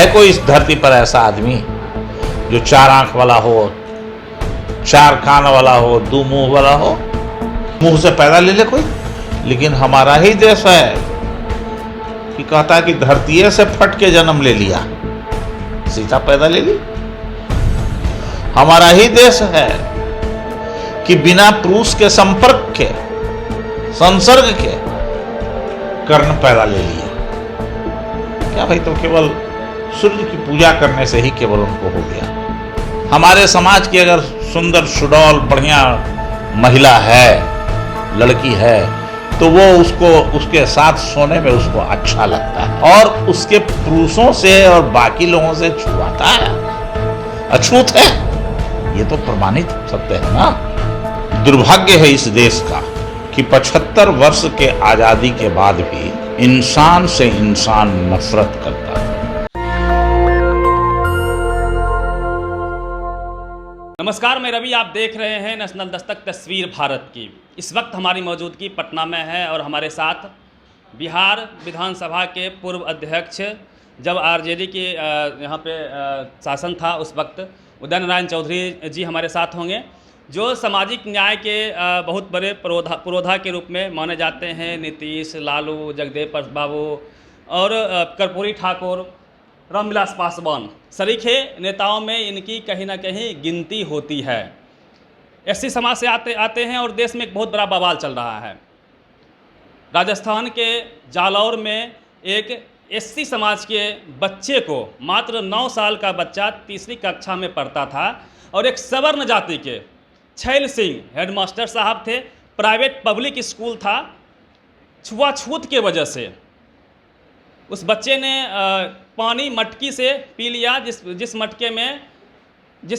कोई इस धरती पर ऐसा आदमी जो चार आंख वाला हो, चार कान वाला हो, दो मुंह वाला हो? मुंह से पैदा ले ले कोई, लेकिन हमारा ही देश है कि कहता है कि धरती से फट के जन्म ले लिया, सीता पैदा ले ली। हमारा ही देश है कि बिना पुरुष के संपर्क के, संसर्ग के कर्ण पैदा ले लिया। क्या भाई, तो केवल सूर्य की पूजा करने से ही केवल उनको हो गया। हमारे समाज की अगर सुंदर सुडौल बढ़िया महिला है, लड़की है, तो वो उसके साथ सोने में उसको अच्छा लगता है और उसके पुरुषों से और बाकी लोगों से छुआता है, अछूत है। ये तो प्रमाणित सत्य है ना। दुर्भाग्य है इस देश का कि 75 वर्ष के आजादी के बाद भी इंसान से इंसान नफरत करता है। नमस्कार, मैं रवि, आप देख रहे हैं नेशनल दस्तक तस्वीर भारत की। इस वक्त हमारी मौजूदगी पटना में है और हमारे साथ बिहार विधानसभा के पूर्व अध्यक्ष, जब आरजेडी के यहाँ पे शासन था उस वक्त, उदय नारायण चौधरी जी हमारे साथ होंगे, जो सामाजिक न्याय के बहुत बड़े पुरोधा के रूप में माने जाते हैं। नीतीश, लालू, जगदेव बाबू और कर्पूरी ठाकुर, रामविलास पासवान सरीखे नेताओं में इनकी कहीं ना कहीं गिनती होती है। एससी समाज से आते हैं और देश में एक बहुत बड़ा बवाल चल रहा है। राजस्थान के जालौर में एक एससी समाज के बच्चे को, मात्र 9 साल का बच्चा, तीसरी कक्षा में पढ़ता था, और एक सवर्ण जाति के छैल सिंह हेडमास्टर साहब थे, प्राइवेट पब्लिक स्कूल था, छुआछूत के वजह से उस बच्चे ने पानी मटकी से पी लिया, जिस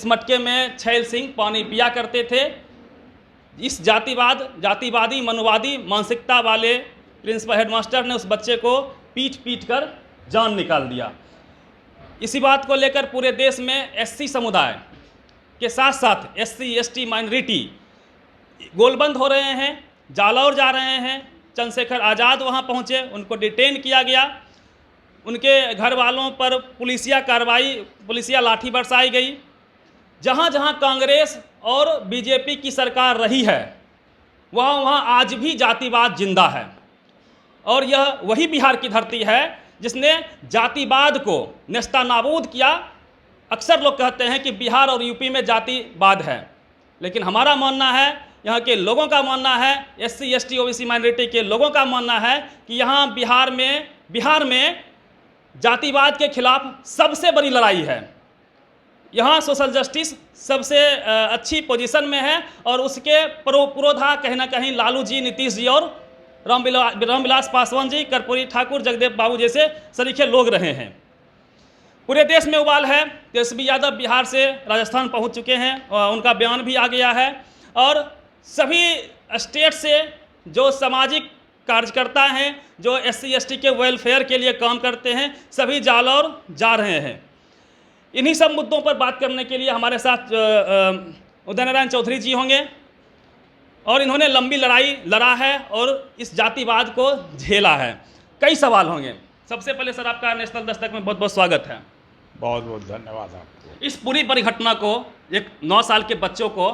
मटके में छैल सिंह पानी पिया करते थे। इस जातिवादी मनुवादी मानसिकता वाले प्रिंसिपल हेडमास्टर ने उस बच्चे को पीट कर जान निकाल दिया। इसी बात को लेकर पूरे देश में एससी समुदाय के साथ साथ एससी एसटी माइनॉरिटी गोलबंद हो रहे हैं, जालौर जा रहे हैं। चंद्रशेखर आज़ाद वहां पहुंचे, उनको डिटेन किया गया, उनके घर वालों पर पुलिसिया लाठी बरसाई गई। जहां जहां कांग्रेस और बीजेपी की सरकार रही है, वहां आज भी जातिवाद जिंदा है। और यह वही बिहार की धरती है जिसने जातिवाद को नेस्तनाबूद किया। अक्सर लोग कहते हैं कि बिहार और यूपी में जातिवाद है, लेकिन हमारा मानना है, यहाँ के लोगों का मानना है, एससी एसटी ओबीसी माइनॉरिटी के लोगों का मानना है कि यहाँ बिहार में जातिवाद के खिलाफ सबसे बड़ी लड़ाई है। यहाँ सोशल जस्टिस सबसे अच्छी पोजीशन में है और उसके पुरोधा कहीं ना कहीं लालू जी, नीतीश जी और रामविलास पासवान जी, कर्पूरी ठाकुर, जगदेव बाबू जैसे सरीखे लोग रहे हैं। पूरे देश में उबाल है। तेजस्वी यादव बिहार से राजस्थान पहुंच चुके हैं, उनका बयान भी आ गया है, और सभी स्टेट से जो सामाजिक कार्यकर्ता हैं, जो एससी एसटी के वेलफेयर के लिए काम करते हैं, सभी जालौर जा रहे हैं। इन्हीं सब मुद्दों पर बात करने के लिए हमारे साथ उदय नारायण चौधरी जी होंगे, और इन्होंने लंबी लड़ाई लड़ा है और इस जातिवाद को झेला है। कई सवाल होंगे। सबसे पहले सर, आपका नेशनल दस्तक में बहुत बहुत स्वागत है। बहुत बहुत धन्यवाद आपको। इस पूरी परिघटना को, एक 9 साल के बच्चों को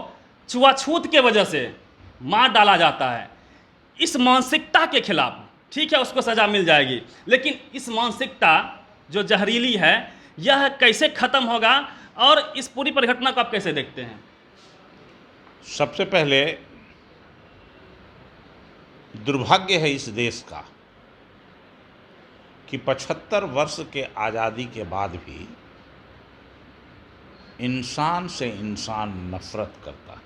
छुआछूत के वजह से मार डाला जाता है, इस मानसिकता के खिलाफ, ठीक है उसको सज़ा मिल जाएगी, लेकिन इस मानसिकता जो जहरीली है, यह कैसे ख़त्म होगा, और इस पूरी परिघटना को आप कैसे देखते हैं? सबसे पहले दुर्भाग्य है इस देश का कि 75 वर्ष के आज़ादी के बाद भी इंसान से इंसान नफरत करता है।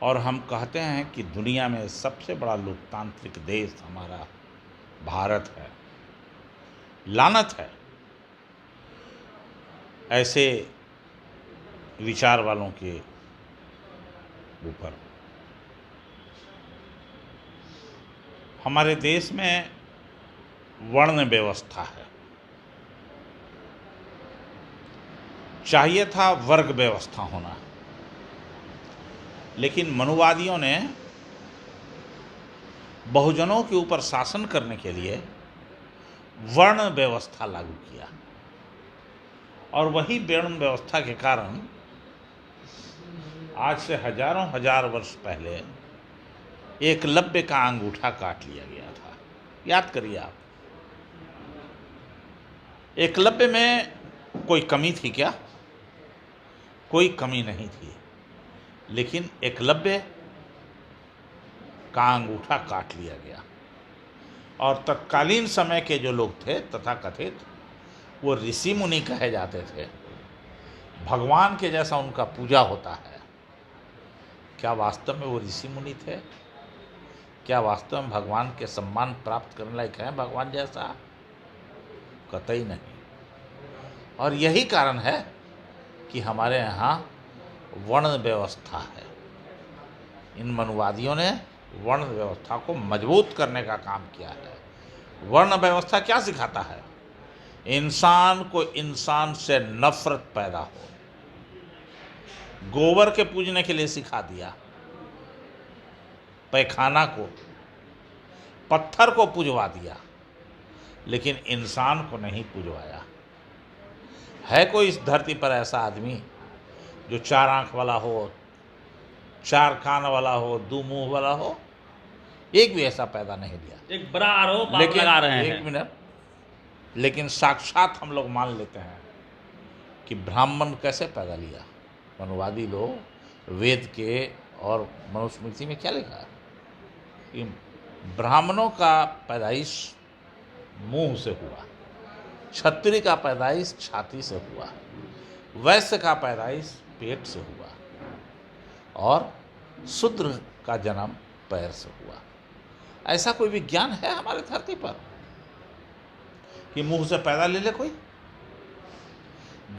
और हम कहते हैं कि दुनिया में सबसे बड़ा लोकतांत्रिक देश हमारा भारत है। लानत है ऐसे विचार वालों के ऊपर। हमारे देश में वर्ण व्यवस्था है, चाहिए था वर्ग व्यवस्था होना, लेकिन मनुवादियों ने बहुजनों के ऊपर शासन करने के लिए वर्ण व्यवस्था लागू किया, और वही वर्ण व्यवस्था के कारण आज से हजारों हजार वर्ष पहले एकलव्य का अंगूठा काट लिया गया था। याद करिए आप, एकलव्य में कोई कमी थी क्या? कोई कमी नहीं थी, लेकिन एकलव्य का अंगूठा काट लिया गया। और तत्कालीन समय के जो लोग थे तथाकथित, वो ऋषि मुनि कहे जाते थे, भगवान के जैसा उनका पूजा होता है। क्या वास्तव में वो ऋषि मुनि थे? क्या वास्तव में भगवान के सम्मान प्राप्त करने लायक हैं भगवान जैसा? कतई नहीं। और यही कारण है कि हमारे यहाँ वर्ण व्यवस्था है। इन मनुवादियों ने वर्ण व्यवस्था को मजबूत करने का काम किया है। वर्ण व्यवस्था क्या सिखाता है? इंसान को इंसान से नफरत पैदा हो। गोबर के पूजने के लिए सिखा दिया, पैखाना को, पत्थर को पूजवा दिया, लेकिन इंसान को नहीं पूजवाया। है कोई इस धरती पर ऐसा आदमी जो 4 आंख वाला हो, 4 कान वाला हो, 2 मुंह वाला हो? एक भी ऐसा पैदा नहीं दिया। एक बड़ा आरोप आप लगा रहे हैं। एक मिनट, लेकिन साक्षात हम लोग मान लेते हैं कि ब्राह्मण कैसे पैदा लिया। मनुवादी लोग वेद के और मनुस्मृति में क्या लिखा है कि ब्राह्मणों का पैदाइश मुंह से हुआ, क्षत्रिय का पैदाइश छाती से हुआ, वैश्य का पैदाइश पेट से हुआ, और शूद्र का जन्म पैर से हुआ। ऐसा कोई विज्ञान है हमारे धरती पर कि मुंह से पैदा ले ले कोई?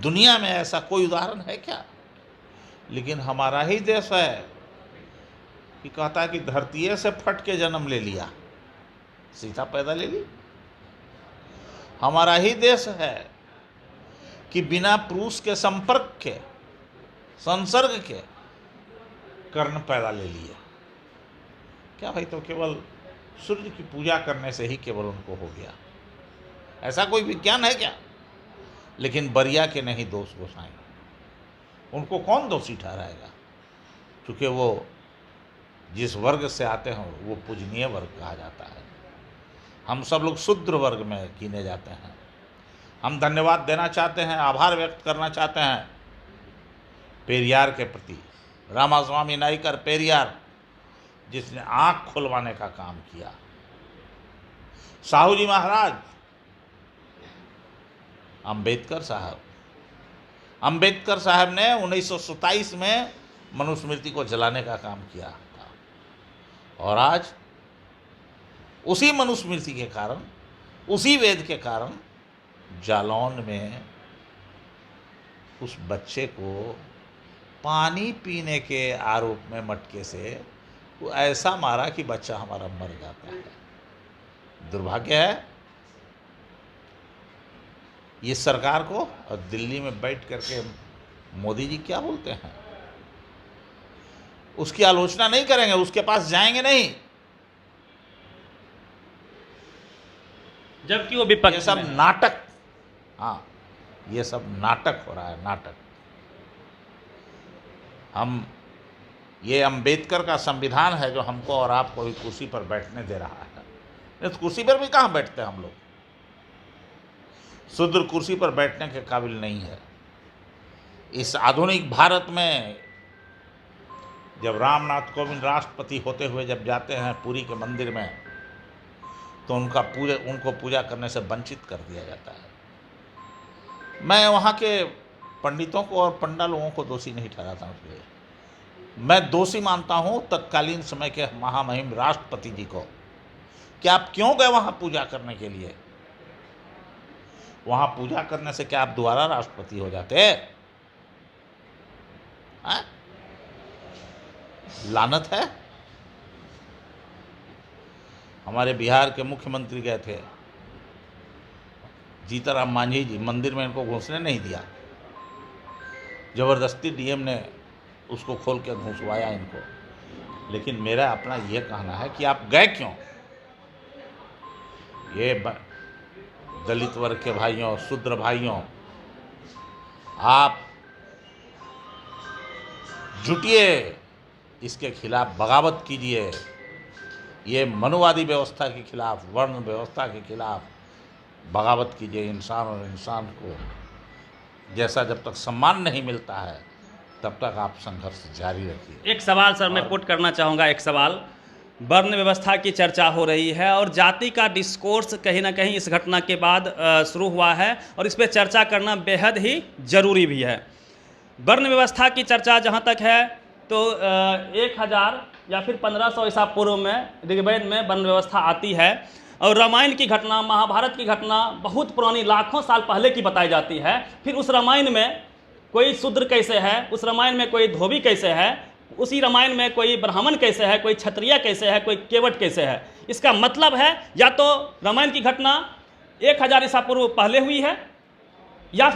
दुनिया में ऐसा कोई उदाहरण है क्या? लेकिन हमारा ही देश है कि कहता है कि धरती से फट के जन्म ले लिया, सीता पैदा ले ली। हमारा ही देश है कि बिना पुरुष के संपर्क के, संसर्ग के कर्ण पैदा ले लिए। क्या भाई, तो केवल सूर्य की पूजा करने से ही केवल उनको हो गया? ऐसा कोई विज्ञान है क्या? लेकिन बरिया के नहीं दोष गोसाई, उनको कौन दोषी ठहराएगा? क्योंकि वो जिस वर्ग से आते हैं वो पूजनीय वर्ग कहा जाता है। हम सब लोग शूद्र वर्ग में गिने जाते हैं। हम धन्यवाद देना चाहते हैं, आभार व्यक्त करना चाहते हैं पेरियार के प्रति, रामास्वामी नाइकर पेरियार, जिसने आंख खुलवाने का काम किया। साहू जी महाराज, अंबेडकर साहब ने 1927 में मनुस्मृति को जलाने का काम किया था, और आज उसी मनुस्मृति के कारण, उसी वेद के कारण जालौन में उस बच्चे को पानी पीने के आरोप में मटके से वो ऐसा मारा कि बच्चा हमारा मर जाता है। दुर्भाग्य है ये सरकार को। और दिल्ली में बैठ करके मोदी जी क्या बोलते हैं, उसकी आलोचना नहीं करेंगे, उसके पास जाएंगे नहीं, जबकि वो विपक्ष ये सब में है। नाटक, हाँ, ये सब नाटक हो रहा है, नाटक। हम, ये अंबेडकर का संविधान है जो हमको और आपको भी कुर्सी पर बैठने दे रहा है। नहीं तो कुर्सी पर भी कहाँ बैठते हैं हम लोग? शूद्र कुर्सी पर बैठने के काबिल नहीं है। इस आधुनिक भारत में जब रामनाथ कोविंद राष्ट्रपति होते हुए जब जाते हैं पुरी के मंदिर में, तो उनको पूजा करने से वंचित कर दिया जाता है। मैं वहाँ के पंडितों को और पंडा लोगों को दोषी नहीं ठहराता हूँ, इसलिए मैं दोषी मानता हूँ तत्कालीन समय के महामहिम राष्ट्रपति जी को कि आप क्यों गए वहाँ पूजा करने के लिए? वहाँ पूजा करने से क्या आप दोबारा राष्ट्रपति हो जाते? लानत है। हमारे बिहार के मुख्यमंत्री गए थे, जीतनराम मांझी जी, मंदिर में इनको घुसने नहीं दिया, जबरदस्ती डीएम ने उसको खोल के घुसवाया इनको। लेकिन मेरा अपना यह कहना है कि आप गए क्यों? ये दलित वर्ग के भाइयों, शूद्र भाइयों, आप जुटिए, इसके खिलाफ बगावत कीजिए। ये मनुवादी व्यवस्था के खिलाफ, वर्ण व्यवस्था के खिलाफ बगावत कीजिए। इंसान और इंसान को जैसा जब तक सम्मान नहीं मिलता है तब तक आप संघर्ष जारी रखिए। एक सवाल सर मैं पुट करना चाहूँगा, एक सवाल। वर्ण व्यवस्था की चर्चा हो रही है और जाति का डिस्कोर्स कहीं ना कहीं इस घटना के बाद शुरू हुआ है और इस पर चर्चा करना बेहद ही ज़रूरी भी है। वर्ण व्यवस्था की चर्चा जहाँ तक है तो 1000 या फिर 1500 ईसा पूर्व में ऋग्वेद में वर्ण व्यवस्था आती है और रामायण की घटना, महाभारत की घटना बहुत पुरानी, लाखों साल पहले की बताई जाती है। फिर उस रामायण में कोई शूद्र कैसे है, उस रामायण में कोई धोबी कैसे है, उसी रामायण में कोई ब्राह्मण कैसे है, कोई क्षत्रिय कैसे है, कोई केवट कैसे है। इसका मतलब है या तो रामायण की घटना 1000 ईसा पूर्व पहले हुई है या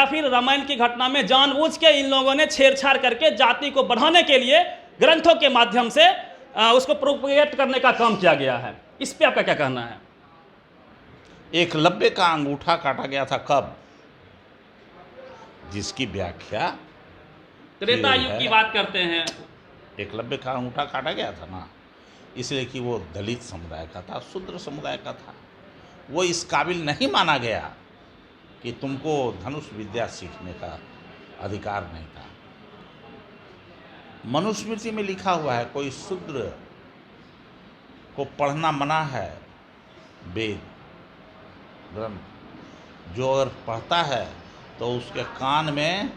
फिर रामायण की घटना में जानबूझ के इन लोगों ने छेड़छाड़ करके जाति को बढ़ाने के लिए ग्रंथों के माध्यम से उसको प्रोपेगेट करने का काम किया गया है। इस पे आपका क्या कहना है? एकलव्य का अंगूठा काटा गया था कब? जिसकी व्याख्या त्रेता युग की बात करते हैं। एकलव्य का अंगूठा काटा गया था ना, इसलिए कि वो दलित समुदाय का था, शूद्र समुदाय का था। वो इस काबिल नहीं माना गया कि तुमको धनुष विद्या सीखने का अधिकार नहीं था। मनुस्मृति में लिखा हुआ है कोई शूद्र को पढ़ना मना है, वेद ग्रंथ। जो अगर पढ़ता है तो उसके कान में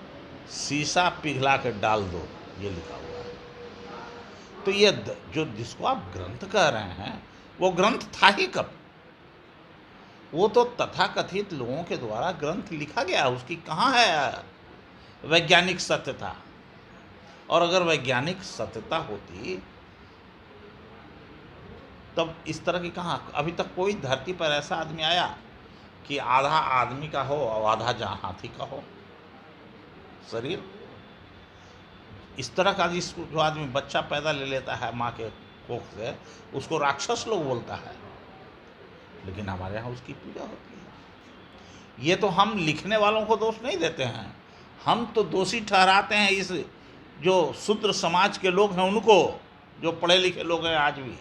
शीशा पिघला के डाल दो, ये लिखा हुआ है। तो ये जो जिसको आप ग्रंथ कह रहे हैं वो ग्रंथ था ही कब? वो तो तथाकथित लोगों के द्वारा ग्रंथ लिखा गया, उसकी कहाँ है वैज्ञानिक सत्यता? और अगर वैज्ञानिक सत्यता होती तब इस तरह की कहाँ? अभी तक कोई धरती पर ऐसा आदमी आया कि आधा आदमी का हो और आधा हाथी का हो शरीर? इस तरह का जो आदमी बच्चा पैदा ले लेता है माँ के कोख से, उसको राक्षस लोग बोलता है, लेकिन हमारे यहाँ उसकी पूजा होती है। ये तो हम लिखने वालों को दोष नहीं देते हैं, हम तो दोषी ठहराते हैं इस जो शूद्र समाज के लोग हैं उनको, जो पढ़े लिखे लोग हैं आज भी,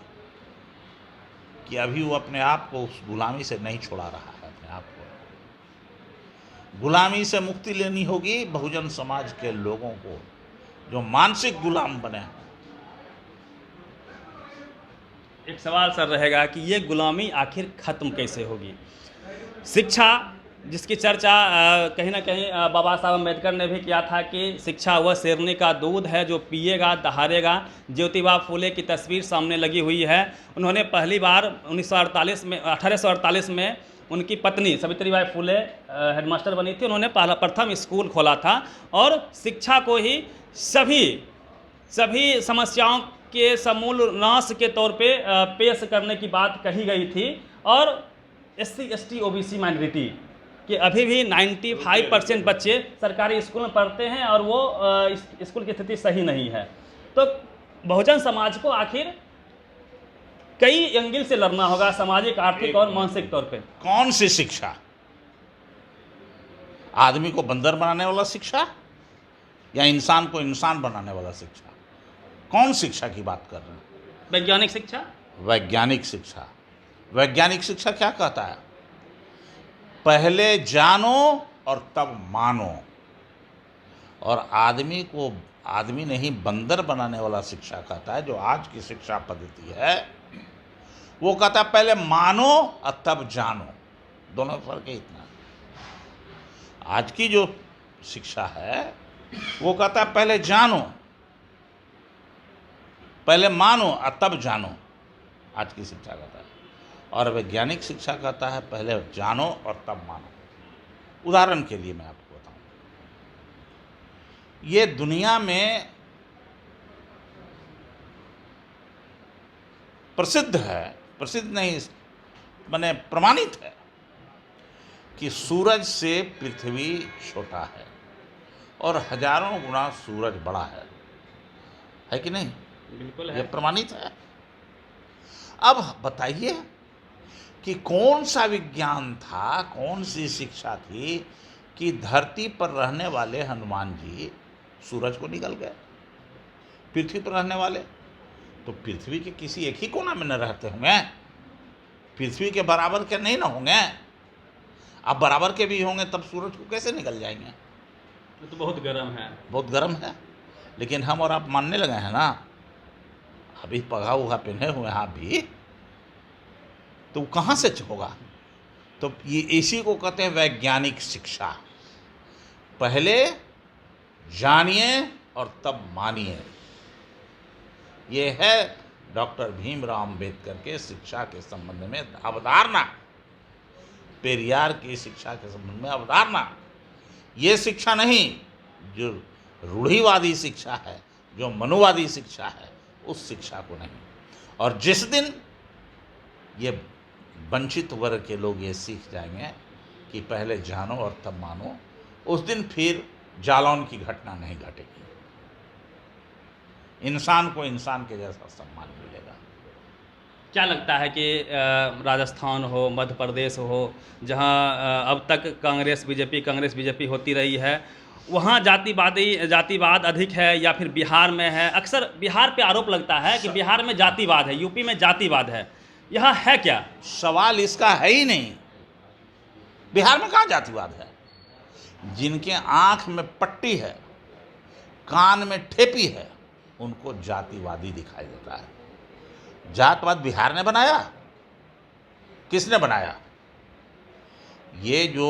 कि अभी वो अपने आप को उस गुलामी से नहीं छुड़ा रहा है। अपने आप को गुलामी से मुक्ति लेनी होगी बहुजन समाज के लोगों को, जो मानसिक गुलाम बने हैं। एक सवाल सर रहेगा कि ये गुलामी आखिर खत्म कैसे होगी? शिक्षा जिसकी चर्चा कहीं ना कहीं बाबा साहब अम्बेडकर ने भी किया था कि शिक्षा वह शेरनी का दूध है जो पिएगा दहाड़ेगा। ज्योतिबा फूले की तस्वीर सामने लगी हुई है। उन्होंने पहली बार 1848 में उनकी पत्नी सावित्रीबाई फूले हेडमास्टर बनी थी। उन्होंने प्रथम स्कूल खोला था और शिक्षा को ही सभी समस्याओं के समूल नाश के तौर पे पेश करने की बात कही गई थी। और SC ST OBC माइनॉरिटी कि अभी भी 95% बच्चे सरकारी स्कूल में पढ़ते हैं और वो स्कूल की स्थिति सही नहीं है। तो बहुजन समाज को आखिर कई एंगल से लड़ना होगा, सामाजिक, आर्थिक और मानसिक तौर पे। कौन सी शिक्षा? आदमी को बंदर बनाने वाला शिक्षा या इंसान को इंसान बनाने वाला शिक्षा? कौन शिक्षा की बात कर रहे हैं? वैज्ञानिक शिक्षा। वैज्ञानिक शिक्षा। वैज्ञानिक शिक्षा क्या कहता है? पहले जानो और तब मानो। और आदमी को आदमी नहीं बंदर बनाने वाला शिक्षा कहता है। जो आज की शिक्षा पद्धति है वो कहता है पहले मानो और तब जानो। दोनों फर्क है इतना। आज की जो शिक्षा है वो कहता है पहले जानो, पहले मानो और तब जानो। आज की शिक्षा कहता है। और वैज्ञानिक शिक्षा कहता है पहले जानो और तब मानो। उदाहरण के लिए मैं आपको बताऊं, ये दुनिया में प्रसिद्ध है, प्रसिद्ध नहीं माने प्रमाणित है कि सूरज से पृथ्वी छोटा है और हजारों गुना सूरज बड़ा है कि नहीं? बिल्कुल ये है। प्रमाणित है। अब बताइए कि कौन सा विज्ञान था, कौन सी शिक्षा थी कि धरती पर रहने वाले हनुमान जी सूरज को निकल गए। पृथ्वी पर रहने वाले तो पृथ्वी के किसी एक ही कोना में न रहते होंगे, पृथ्वी के बराबर के नहीं ना होंगे। अब बराबर के भी होंगे तब सूरज को कैसे निकल जाएंगे? ये तो बहुत गर्म है। बहुत गर्म है। लेकिन हम और आप मानने लगे हैं ना, अभी पगा उगा पहने हुए हैं आप भी, तो कहाँ से होगा? तो ये इसी को कहते हैं वैज्ञानिक शिक्षा। पहले जानिए और तब मानिए। ये है डॉक्टर भीमराव अंबेडकर के शिक्षा के संबंध में अवधारणा, पेरियार की शिक्षा के संबंध में अवधारणा। ये शिक्षा नहीं जो रूढ़िवादी शिक्षा है, जो मनुवादी शिक्षा है, उस शिक्षा को नहीं। और जिस दिन ये वंचित वर्ग के लोग ये सीख जाएंगे कि पहले जानो और तब मानो, उस दिन फिर जालौन की घटना नहीं घटेगी। इंसान को इंसान के जैसा सम्मान मिलेगा। क्या लगता है कि राजस्थान हो, मध्य प्रदेश हो, जहां अब तक कांग्रेस बीजेपी होती रही है, वहाँ जातिवाद अधिक है या फिर बिहार में है? अक्सर बिहार पे आरोप लगता है कि बिहार में जातिवाद है, यूपी में जातिवाद है। यहाँ है क्या? सवाल इसका है ही नहीं। बिहार में कहाँ जातिवाद है? जिनके आंख में पट्टी है, कान में ठेपी है, उनको जातिवादी दिखाई देता है। जातवाद बिहार ने बनाया? किसने बनाया? ये जो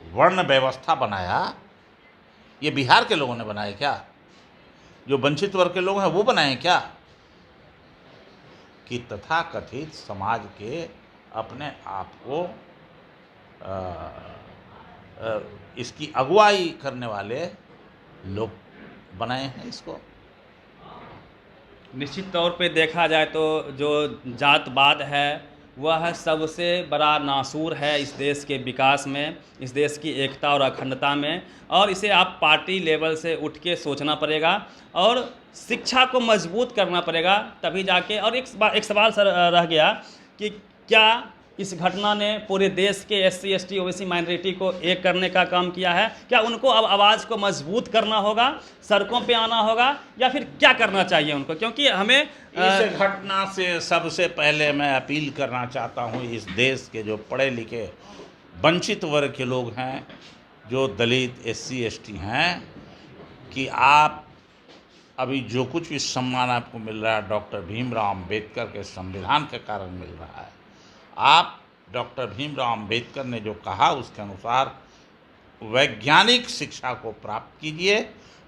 वर्ण व्यवस्था बनाया, ये बिहार के लोगों ने बनाया क्या? जो वंचित वर्ग के लोग हैं वो बनाए क्या? कि तथाकथित समाज के अपने आप को इसकी अगुवाई करने वाले लोग बनाए हैं इसको। निश्चित तौर पे देखा जाए तो जो जातवाद है वह सबसे बड़ा नासूर है इस देश के विकास में, इस देश की एकता और अखंडता में, और इसे आप पार्टी लेवल से उठ के सोचना पड़ेगा और शिक्षा को मजबूत करना पड़ेगा, तभी जाके। और एक सवाल सर रह गया कि क्या इस घटना ने पूरे देश के SC ST OBC माइनॉरिटी को एक करने का काम किया है? क्या उनको अब आवाज़ को मजबूत करना होगा, सड़कों पे आना होगा, या फिर क्या करना चाहिए उनको? क्योंकि हमें इस घटना से सबसे पहले मैं अपील करना चाहता हूँ इस देश के जो पढ़े लिखे वंचित वर्ग के लोग हैं, जो दलित SC ST हैं, कि आप अभी जो कुछ भी सम्मान आपको मिल रहा है डॉक्टर भीमराव अंबेडकर के संविधान के कारण मिल रहा है। आप डॉक्टर भीमराव अंबेडकर ने जो कहा उसके अनुसार वैज्ञानिक शिक्षा को प्राप्त कीजिए,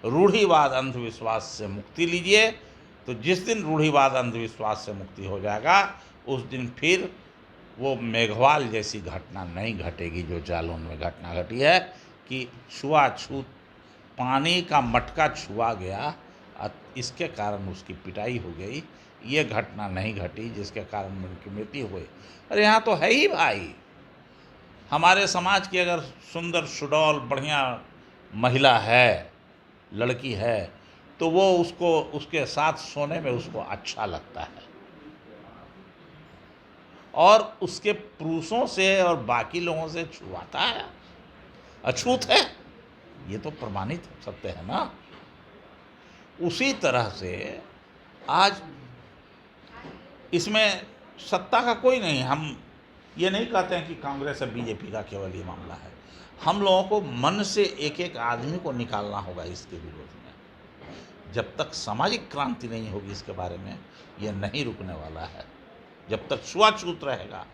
रूढ़िवाद अंधविश्वास से मुक्ति लीजिए। तो जिस दिन रूढ़िवाद अंधविश्वास से मुक्ति हो जाएगा, उस दिन फिर वो मेघवाल जैसी घटना नहीं घटेगी जो जालौन में घटना घटी है, कि छुआछूत, पानी का मटका छुआ गया, इसके कारण उसकी पिटाई हो गई। ये घटना नहीं घटी जिसके कारण उनकी मृत्यु हुई। अरे यहाँ तो है ही भाई, हमारे समाज की अगर सुंदर सुडौल बढ़िया महिला है, लड़की है, तो वो उसको उसके साथ सोने में उसको अच्छा लगता है, और उसके पुरुषों से और बाकी लोगों से छुआता है, अछूत है। ये तो प्रमाणित सत्य है ना। उसी तरह से आज इसमें सत्ता का कोई नहीं, हम ये नहीं कहते हैं कि कांग्रेस और बीजेपी का केवल ये मामला है। हम लोगों को मन से एक एक आदमी को निकालना होगा इसके विरोध में। जब तक सामाजिक क्रांति नहीं होगी इसके बारे में, ये नहीं रुकने वाला है। जब तक छुआछूत रहेगा।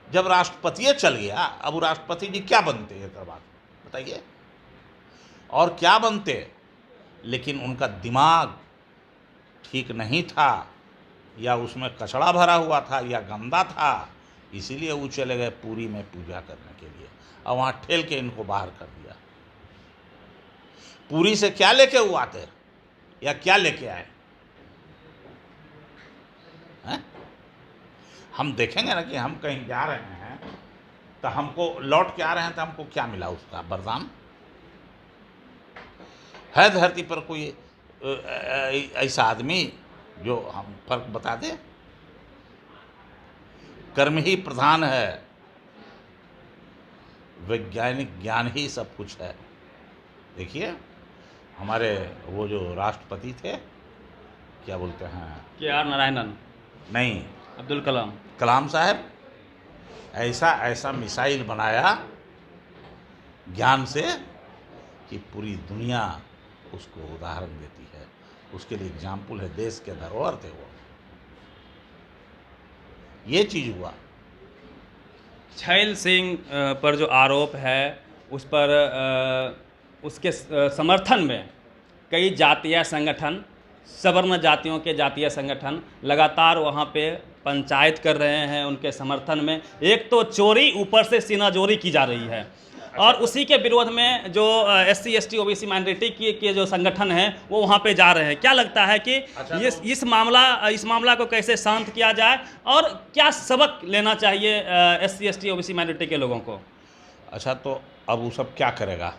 जब राष्ट्रपति चल गया, अब राष्ट्रपति जी क्या बनते हैं बात बताइए, और क्या बनते? लेकिन उनका दिमाग ठीक नहीं था, या उसमें कचड़ा भरा हुआ था, या गंदा था, इसीलिए वो चले गए पुरी में पूजा करने के लिए, और वहाँ ठेल के इनको बाहर कर दिया। पुरी से क्या लेके वो आते, या क्या लेके आए हैं? हम देखेंगे ना कि हम कहीं जा रहे हैं तो हमको लौट के आ रहे हैं तो हमको क्या मिला, उसका वरदान है? धरती पर कोई ऐसा आदमी जो हम फर्क बता दे? कर्म ही प्रधान है, वैज्ञानिक ज्ञान ही सब कुछ है। देखिए हमारे वो जो राष्ट्रपति थे, क्या बोलते हैं, KR नारायणन, नहीं, अब्दुल कलाम। कलाम साहब, ऐसा ऐसा मिसाइल बनाया ज्ञान से कि पूरी दुनिया उसको उदाहरण देती है, उसके लिए एग्जाम्पल है, देश के धरोहर थे वो। ये चीज़ हुआ। छैल सिंह पर जो आरोप है उस पर उसके समर्थन में कई जातीय संगठन, सवर्ण जातियों के जातीय संगठन लगातार वहाँ पे पंचायत कर रहे हैं उनके समर्थन में। एक तो चोरी, ऊपर से सीनाजोरी की जा रही है, और उसी के विरोध में जो SC ST OBC माइनॉरिटी के जो संगठन हैं वो वहाँ पे जा रहे हैं। क्या लगता है कि इस मामला को कैसे शांत किया जाए और क्या सबक लेना चाहिए SC ST OBC माइनॉरिटी के लोगों को? अच्छा, तो अब वो सब क्या करेगा?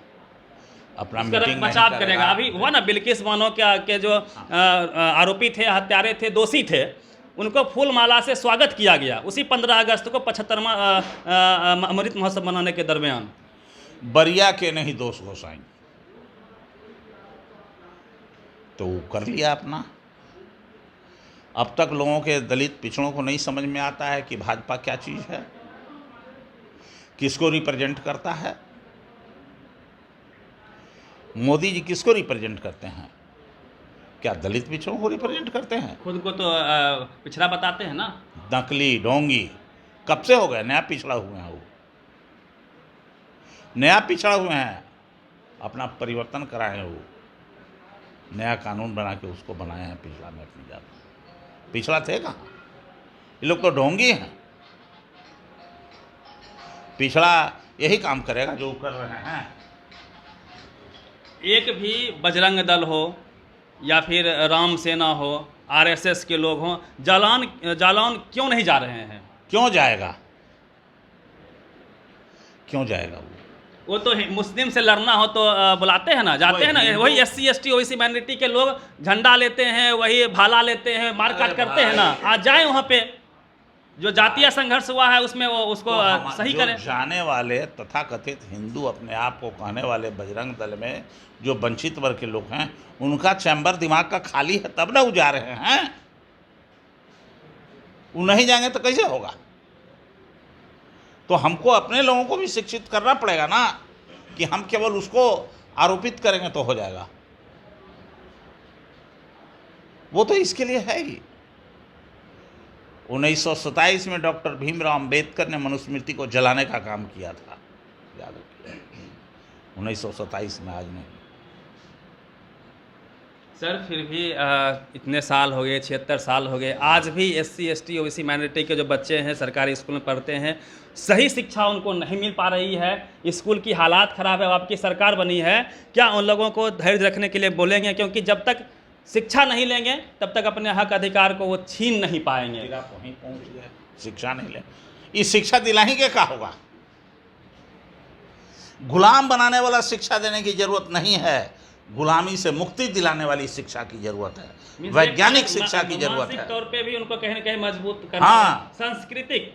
अपना उसका मीटिंग बचाव नहीं करेगा। अभी हुआ ना, बिल्किस बानो के जो आरोपी थे, हत्यारे थे, दोषी थे, उनको फूल माला से स्वागत किया गया उसी 15 अगस्त को 75वां अमृत महोत्सव मनाने के दरमियान। बरिया के नहीं दोष गोसाई, तो वो कर लिया अपना। अब तक लोगों के, दलित पिछड़ों को नहीं समझ में आता है कि भाजपा क्या चीज़ है, किसको रिप्रेजेंट करता है। मोदी जी किसको रिप्रेजेंट करते हैं? क्या दलित पिछड़ों को रिप्रेजेंट करते हैं? खुद को तो पिछड़ा बताते हैं ना। नकली ढोंगी कब से हो गए? नया पिछड़ा हुए हैं, वो नया पिछड़ा हुए हैं, अपना परिवर्तन कराए हैं, वो नया कानून बना के उसको बनाए हैं पिछड़ा में अपनी जात। पिछड़ा थे कहाँ? ये लोग तो ढोंगी हैं। पिछड़ा यही काम करेगा जो कर रहे हैं। एक भी बजरंग दल हो या फिर राम सेना हो, RSS के लोग हों, जालौन क्यों नहीं जा रहे हैं? क्यों जाएगा? क्यों जाएगा? वो तो मुस्लिम से लड़ना हो तो बुलाते हैं ना, जाते हैं ना। वही SC ST OBC माइनॉरिटी के लोग झंडा लेते हैं, वही भाला लेते हैं, मारकाट करते हैं ना। आज जाए वहाँ पे, जो जातीय संघर्ष हुआ है उसमें वो उसको सही करें। जाने वाले तथाकथित हिंदू अपने आप को कहने वाले बजरंग दल में जो वंचित वर्ग के लोग हैं, उनका चैम्बर दिमाग का खाली है, तब ना वो जा रहे हैं। वो नहीं जाएंगे तो कैसे होगा? तो हमको अपने लोगों को भी शिक्षित करना पड़ेगा ना, कि हम केवल उसको आरोपित करेंगे तो हो जाएगा। वो तो इसके लिए है ही। 1927 में डॉक्टर भीमराव अंबेडकर ने मनुस्मृति को जलाने का काम किया था, याद रखिए। 1927 में, आज नहीं। सर फिर भी इतने साल हो गए, 76 साल हो गए, आज भी SC ST OBC माइनॉरिटी के जो बच्चे हैं सरकारी स्कूल में पढ़ते हैं, सही शिक्षा उनको नहीं मिल पा रही है। स्कूल की हालात ख़राब है। आपकी सरकार बनी है, क्या उन लोगों को धैर्य रखने के लिए बोलेंगे? क्योंकि जब तक शिक्षा नहीं लेंगे तब तक अपने हक अधिकार को वो छीन नहीं पाएंगे। आप वहीं पहुँच गए, शिक्षा नहीं ले। इस शिक्षा दिलाएंगे क्या होगा? गुलाम बनाने वाला शिक्षा देने की जरूरत नहीं है, गुलामी से मुक्ति दिलाने वाली शिक्षा की जरूरत है, वैज्ञानिक शिक्षा की जरूरत है। मानसिक तौर पे भी उनको कहीं ना कहीं मजबूत करना। हाँ। सांस्कृतिक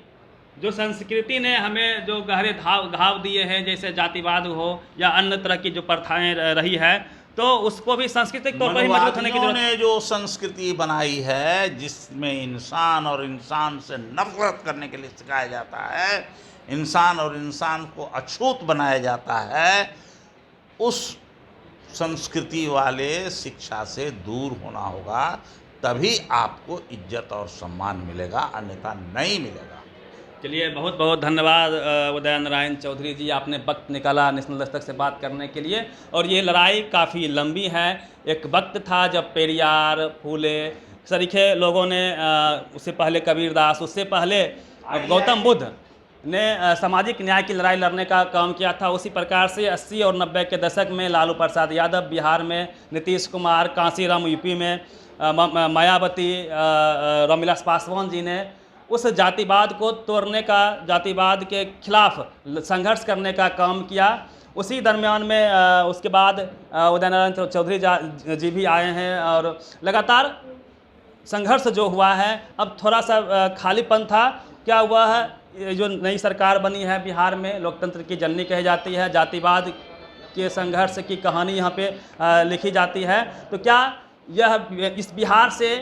जो संस्कृति ने हमें जो गहरे घाव दिए हैं, जैसे जातिवाद हो या अन्य तरह की जो प्रथाएं रही है, तो उसको भी सांस्कृतिक तौर पर ही मजबूत होने की जरूरत है। ने जो संस्कृति बनाई है, जिसमें इंसान और इंसान से नफरत करने के लिए सिखाया जाता है, इंसान और इंसान को अछूत बनाया जाता है, उस संस्कृति वाले शिक्षा से दूर होना होगा, तभी आपको इज्जत और सम्मान मिलेगा, अन्यथा नहीं मिलेगा। चलिए, बहुत बहुत धन्यवाद उदय नारायण चौधरी जी, आपने वक्त निकाला नेशनल दस्तक से बात करने के लिए। और ये लड़ाई काफ़ी लंबी है। एक वक्त था जब पेरियार, फूले सरीखे लोगों ने, उससे पहले कबीरदास, उससे पहले गौतम बुद्ध ने सामाजिक न्याय की लड़ाई लड़ने का काम किया था। उसी प्रकार से 80 और 90 के दशक में लालू प्रसाद यादव बिहार में, नीतीश कुमार, कांसीराम यूपी में, मायावती, रामविलास पासवान जी ने उस जातिवाद को तोड़ने का, जातिवाद के खिलाफ संघर्ष करने का काम किया। उसी दरमियान में उसके बाद उदय नारायण चौधरी जी भी आए हैं, और लगातार संघर्ष जो हुआ है, अब थोड़ा सा खालीपन था क्या हुआ है, ये जो नई सरकार बनी है बिहार में, लोकतंत्र की जननी कही जाती है, जातिवाद के संघर्ष की कहानी यहाँ पे लिखी जाती है। तो क्या यह इस बिहार से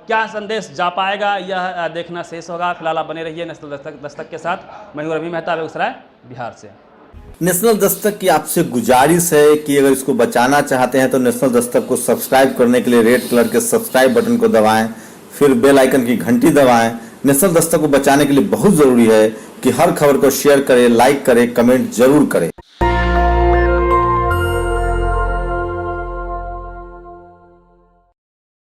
क्या संदेश जा पाएगा, यह देखना शेष होगा। फिलहाल आप बने रहिए नेशनल दस्तक के साथ। मैं हूं रवि मेहता, बेगूसराय बिहार से। नेशनल दस्तक की आपसे गुजारिश है कि अगर इसको बचाना चाहते हैं तो नेशनल दस्तक को सब्सक्राइब करने के लिए रेड कलर के सब्सक्राइब बटन को दबाएं, फिर बेल आइकन की घंटी दबाएं। नेशनल दस्तक को बचाने के लिए बहुत ज़रूरी है कि हर खबर को शेयर करें, लाइक करें, कमेंट जरूर करें।